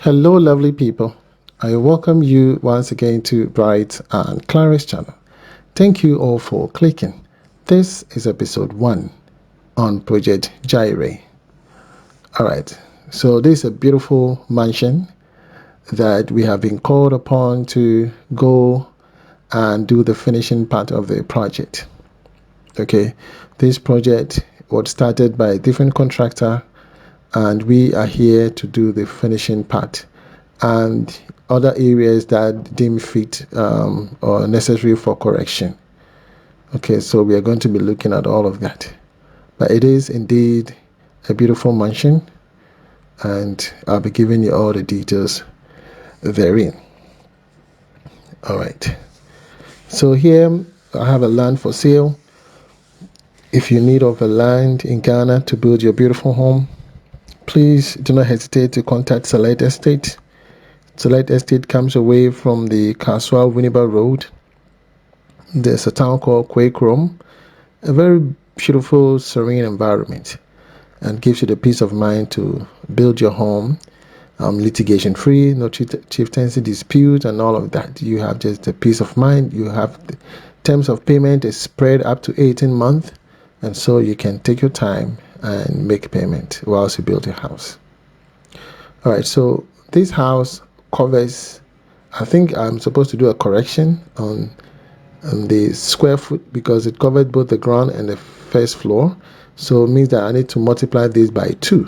Hello, lovely people. I welcome you once again to Bright and Clara's channel. Thank you all for clicking. This is episode 1 on Project Jireh. Alright, so this is a beautiful mansion that we have been called upon to go and do the finishing part of the project. Okay, this project was started by a different contractor, and we are here to do the finishing part and other areas that deem fit or necessary for correction. Okay, so we are going to be looking at all of that. But it is indeed a beautiful mansion, and I'll be giving you all the details therein. All right. So here I have a land for sale. If you need of a land in Ghana to build your beautiful home, please do not hesitate to contact Select Estate. Select Estate comes away from the Kaswa Winneba Road. There's a town called Kwekrom, a very beautiful, serene environment, and gives you the peace of mind to build your home litigation free, no chieftaincy dispute, and all of that. You have just the peace of mind. You have the terms of payment is spread up to 18 months, and so you can take your time and make payment whilst you build your house. All right, so this house covers, I think I'm supposed to do a correction on the square foot because it covered both the ground and the first floor. So it means that I need to multiply this by 2.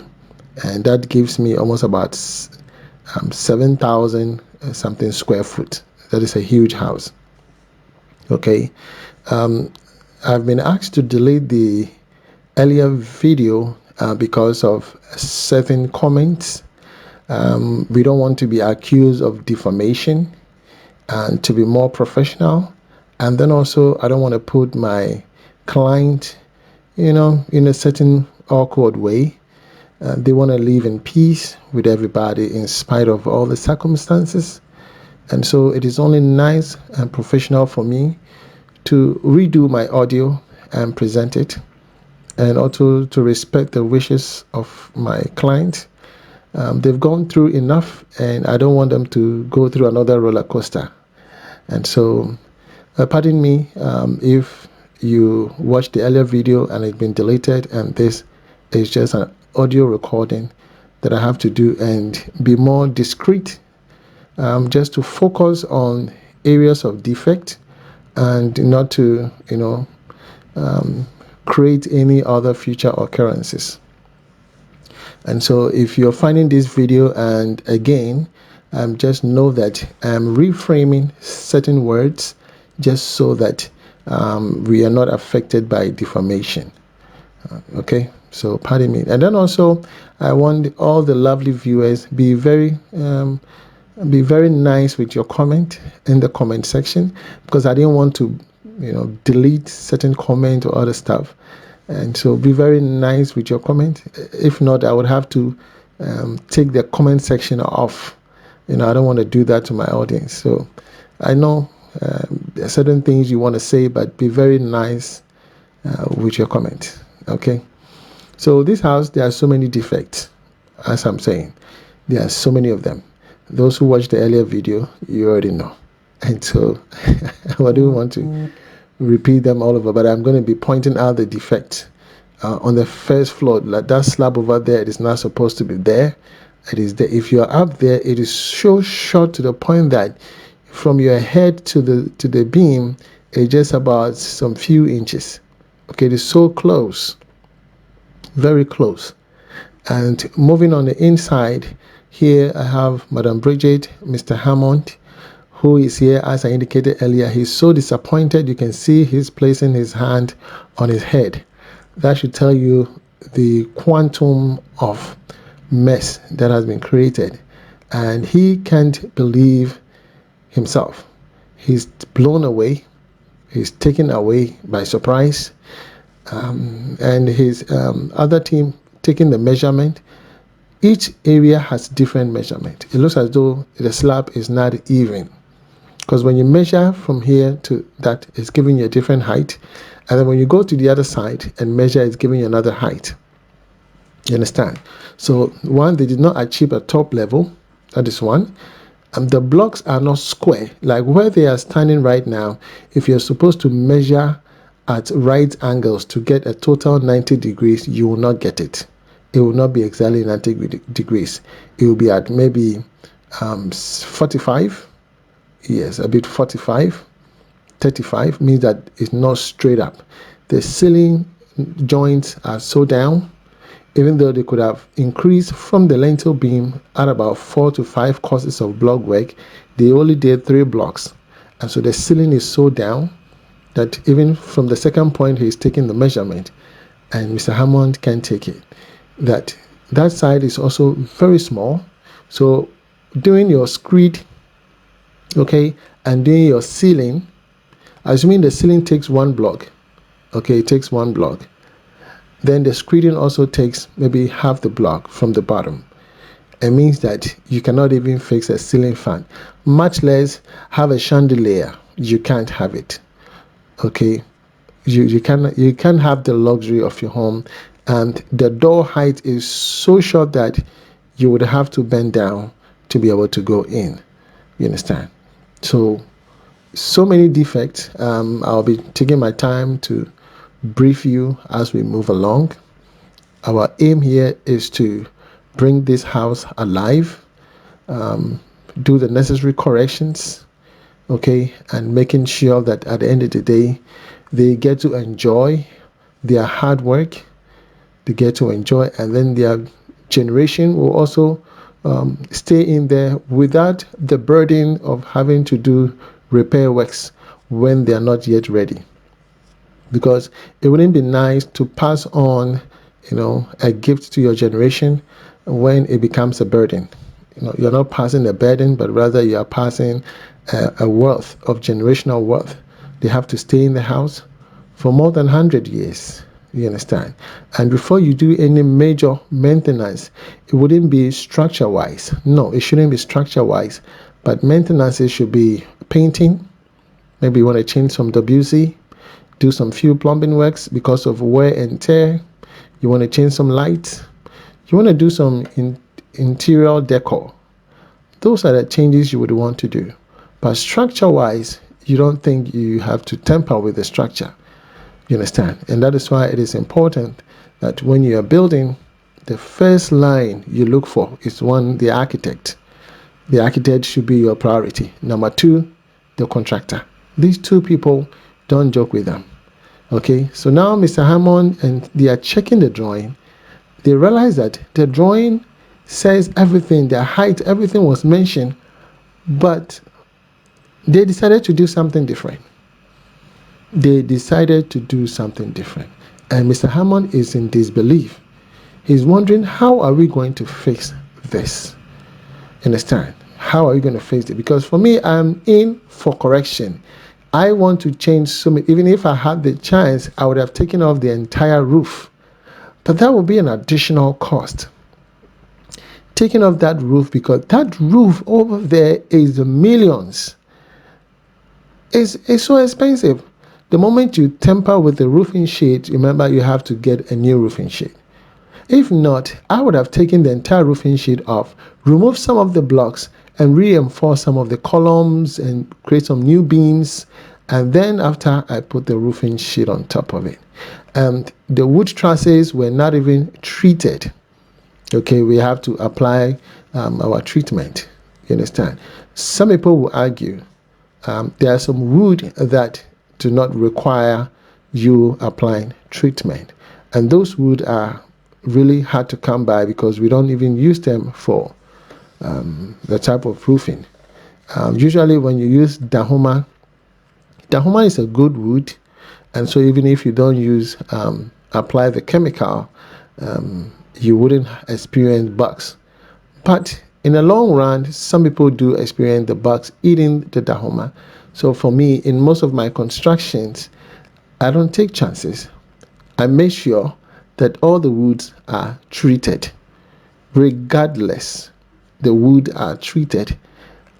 And that gives me almost about 7,000 something square foot. That is a huge house. Okay. I've been asked to delete the earlier video because of certain comments. We don't want to be accused of defamation, and to be more professional. And then also, I don't want to put my client, in a certain awkward way. They want to live in peace with everybody in spite of all the circumstances. And so it is only nice and professional for me to redo my audio and present it, and also to respect the wishes of my client. They've gone through enough, and I don't want them to go through another roller coaster. And so, pardon me if you watched the earlier video and it's been deleted, and this is just an audio recording that I have to do and be more discreet, just to focus on areas of defect and not to, create any other future occurrences. And so if you're finding this video, and again, just know that I'm reframing certain words just so that we are not affected by defamation. Okay, so pardon me. And then also, I want all the lovely viewers be very nice with your comment in the comment section, because I didn't want to, delete certain comment or other stuff. And so be very nice with your comment. If not, I would have to take the comment section off. I don't want to do that to my audience. So I know there are certain things you want to say, but be very nice with your comment. Okay. So this house, there are so many defects, as I'm saying. There are so many of them. Those who watched the earlier video, you already know. And so I don't want to repeat them all over, but I'm going to be pointing out the defect on the first floor. Like that slab over there, it is not supposed to be there. It is there. If you're up there, it is so short to the point that from your head to the beam, it's just about some few inches. Okay, it is so close, very close. And moving on the inside, here I have Madam Bridget, Mr. Hammond, who is here. As I indicated earlier, he's so disappointed. You can see he's placing his hand on his head. That should tell you the quantum of mess that has been created. And he can't believe himself. He's blown away. He's taken away by surprise. And his other team taking the measurement. Each area has different measurement. It looks as though the slab is not even, because when you measure from here to that, it's giving you a different height, and then when you go to the other side and measure, it's giving you another height. You understand? So one, they did not achieve a top level. That is one. The blocks are not square. Like where they are standing right now, if you're supposed to measure at right angles to get a total 90 degrees, you will not get it. It will not be exactly 90 degrees. It will be at maybe 45. Yes, a bit 45. 35 means that it's not straight up. The ceiling joints are so down, even though they could have increased from the lintel beam at about 4 to 5 courses of block work, they only did 3 blocks. And so the ceiling is so down that even from the second point he's taking the measurement, and Mr. Hammond can take it, that side is also very small. So doing your screed, okay, and doing your ceiling, assuming the ceiling takes 1 block, okay, it takes 1 block, then the screeding also takes maybe half the block from the bottom. It means that you cannot even fix a ceiling fan, much less have a chandelier. You can't have it, okay. You can't have the luxury of your home, and the door height is so short that you would have to bend down to be able to go in. You understand? So many defects. I'll be taking my time to brief you as we move along. Our aim here is to bring this house alive, do the necessary corrections, okay, and making sure that at the end of the day, they get to enjoy their hard work, they get to enjoy, and then their generation will also stay in there without the burden of having to do repair works when they are not yet ready. Because it wouldn't be nice to pass on, a gift to your generation when it becomes a burden. You're not passing a burden, but rather you are passing a wealth of generational wealth. They have to stay in the house for more than 100 years. You understand? And before you do any major maintenance, it wouldn't be structure-wise. No, it shouldn't be structure-wise. But maintenance, it should be painting. Maybe you want to change some WC, do some few plumbing works because of wear and tear. You want to change some lights. You want to do some interior decor. Those are the changes you would want to do. But structure-wise, you don't think you have to tamper with the structure. You understand? And that is why it is important that when you are building, the first line you look for is one, the architect. The architect should be your priority. Number 2, the contractor. These 2 people, don't joke with them. Okay, so now Mr. Hammond and they are checking the drawing. They realize that the drawing says everything, the height, everything was mentioned, but they decided to do something different. And Mr. Hammond is in disbelief. He's wondering, how are we going to fix this? Understand? How are we going to fix it? Because for me, I'm in for correction. I want to change so many. Even if I had the chance, I would have taken off the entire roof. But that would be an additional cost. Taking off that roof, because that roof over there is millions. It's so expensive. The moment you tamper with the roofing sheet, remember you have to get a new roofing sheet. If not, I would have taken the entire roofing sheet off, removed some of the blocks, and reinforce some of the columns and create some new beams. And then after, I put the roofing sheet on top of it. And the wood trusses were not even treated. Okay, we have to apply our treatment. You understand? Some people will argue there are some wood that do not require you applying treatment. And those wood are really hard to come by because we don't even use them for the type of roofing. Usually when you use dahoma is a good wood, and so even if you don't use apply the chemical, you wouldn't experience bugs. But in the long run, some people do experience the bugs eating the dahoma. So for me, in most of my constructions, I don't take chances. I make sure that all the woods are treated. Regardless, the wood are treated,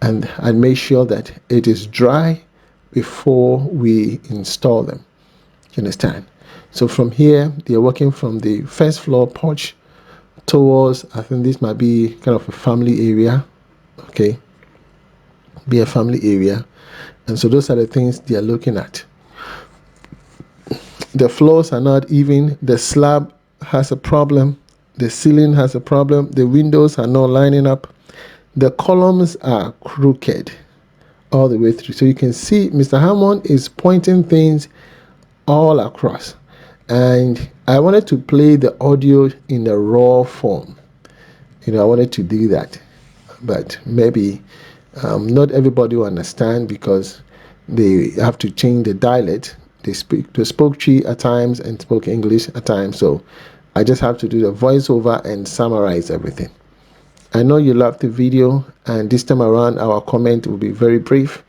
and I make sure that it is dry before we install them. You understand? So from here, they're working from the first floor porch towards, I think this might be kind of a family area. okay, be a family area. And so those are the things they are looking at. The floors are not even, the slab has a problem, the ceiling has a problem, the windows are not lining up, the columns are crooked all the way through. So you can see Mr. Hammond is pointing things all across. And I wanted to play the audio in a raw form. I wanted to do that. But maybe not everybody will understand because they have to change the dialect. They spoke Twi at times and spoke English at times. So I just have to do the voiceover and summarize everything. I know you loved the video, and this time around our comment will be very brief.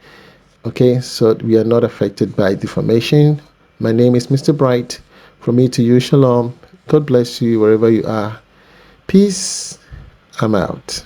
Okay, so we are not affected by defamation. My name is Mr. Bright. From me to you, shalom. God bless you wherever you are. Peace. I'm out.